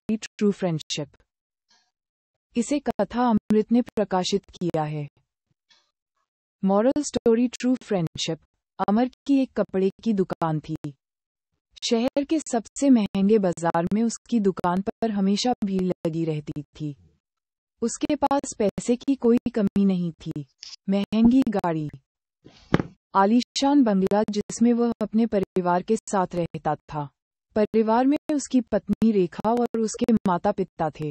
Story true friendship. इसे कथा अमृत ने प्रकाशित किया है। Moral story true friendship. Amar की एक कपड़े की दुकान थी। शहर के सबसे महंगे बाजार में उसकी दुकान पर हमेशा भीड़ लगी रहती थी। उसके पास पैसे की कोई कमी नहीं थी। महंगी गाड़ी, आलीशान बंगला जिसमें वह अपने परिवार के साथ रहता था। परिवार में उसकी पत्नी रेखा और उसके माता पिता थे।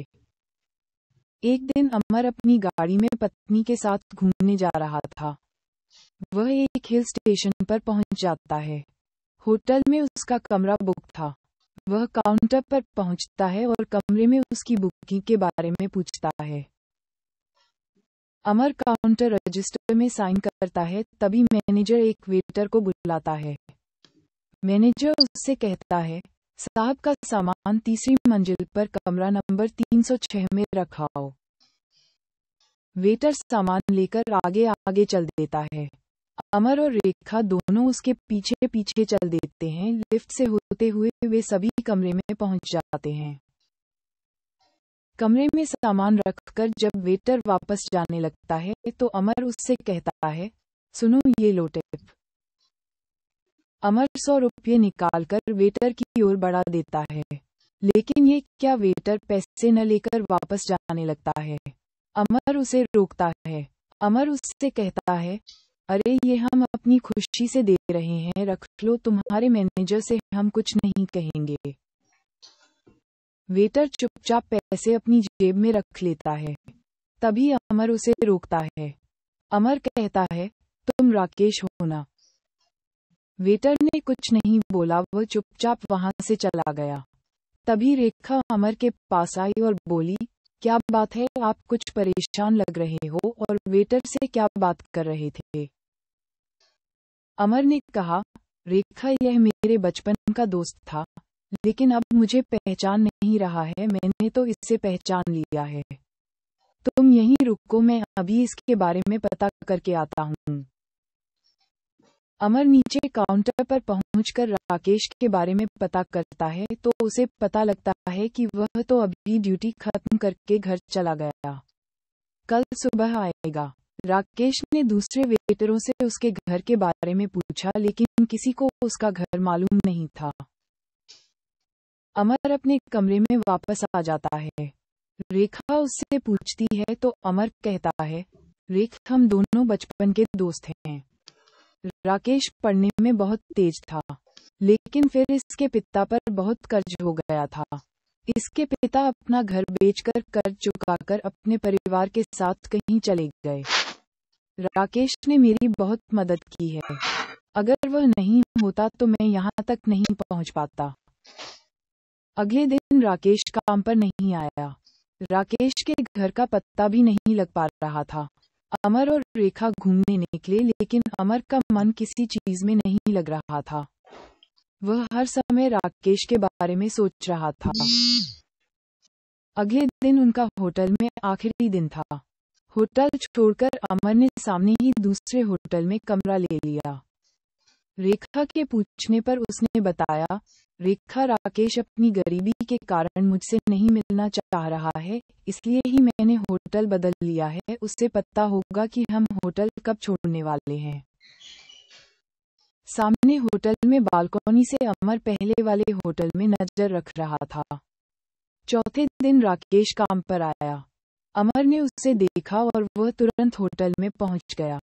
एक दिन अमर अपनी गाड़ी में पत्नी के साथ घूमने जा रहा था। वह एक हिल स्टेशन पर पहुंच जाता है। होटल में उसका कमरा बुक था। वह काउंटर पर पहुंचता है और कमरे में उसकी बुकिंग के बारे में पूछता है। अमर काउंटर रजिस्टर में साइन करता है, तभी मैनेजर एक वेटर को बुलाता है। मैनेजर उससे कहता है, साहब का सामान तीसरी मंजिल पर कमरा नंबर 306 में रखाओ। वेटर सामान लेकर आगे आगे चल देता है। अमर और रेखा दोनों उसके पीछे पीछे चल देते हैं। लिफ्ट से होते हुए वे सभी कमरे में पहुंच जाते हैं। कमरे में सामान रखकर जब वेटर वापस जाने लगता है तो अमर उससे कहता है, सुनो ये लो टिप। अमर 100 रुपये निकालकर वेटर की ओर बढ़ा देता है, लेकिन ये क्या, वेटर पैसे न लेकर वापस जाने लगता है। अमर उसे रोकता है। अमर उससे कहता है, अरे ये हम अपनी खुशी से दे रहे हैं, रख लो, तुम्हारे मैनेजर से हम कुछ नहीं कहेंगे। वेटर चुपचाप पैसे अपनी जेब में रख लेता है। तभी अमर उसे रोकता है। अमर कहता है, तुम राकेश हो ना। वेटर ने कुछ नहीं बोला, वह चुपचाप वहां से चला गया। तभी रेखा अमर के पास आई और बोली, क्या बात है, आप कुछ परेशान लग रहे हो और वेटर से क्या बात कर रहे थे। अमर ने कहा, रेखा यह मेरे बचपन का दोस्त था, लेकिन अब मुझे पहचान नहीं रहा है, मैंने तो इससे पहचान लिया है। तुम यहीं रुको, मैं अभी इसके बारे में पता करके आता हूँ। अमर नीचे काउंटर पर पहुंचकर राकेश के बारे में पता करता है तो उसे पता लगता है कि वह तो अभी ड्यूटी खत्म करके घर चला गया, कल सुबह आएगा। राकेश ने दूसरे वेटरों से उसके घर के बारे में पूछा, लेकिन किसी को उसका घर मालूम नहीं था। अमर अपने कमरे में वापस आ जाता है। रेखा उससे पूछती है तो अमर कहता है, रेखा हम दोनों बचपन के दोस्त हैं। राकेश पढ़ने में बहुत तेज था, लेकिन फिर इसके पिता पर बहुत कर्ज हो गया था। इसके पिता अपना घर बेचकर कर्ज चुकाकर अपने परिवार के साथ कहीं चले गए। राकेश ने मेरी बहुत मदद की है, अगर वह नहीं होता तो मैं यहाँ तक नहीं पहुँच पाता। अगले दिन राकेश काम पर नहीं आया। राकेश के घर का पता भी नहीं लग पा रहा था। अमर और रेखा घूमने निकले, लेकिन अमर का मन किसी चीज में नहीं लग रहा था। वह हर समय राकेश के बारे में सोच रहा था। अगले दिन उनका होटल में आखिरी दिन था। होटल छोड़कर अमर ने सामने ही दूसरे होटल में कमरा ले लिया। रेखा के पूछने पर उसने बताया, रेखा, राकेश अपनी गरीबी के कारण मुझसे नहीं मिलना चाह रहा है, इसलिए ही मैंने होटल बदल लिया है। उससे पता होगा कि हम होटल कब छोड़ने वाले हैं। सामने होटल में बालकनी से अमर पहले वाले होटल में नजर रख रहा था। चौथे दिन राकेश काम पर आया। अमर ने उसे देखा और वह तुरंत होटल में पहुंच गया।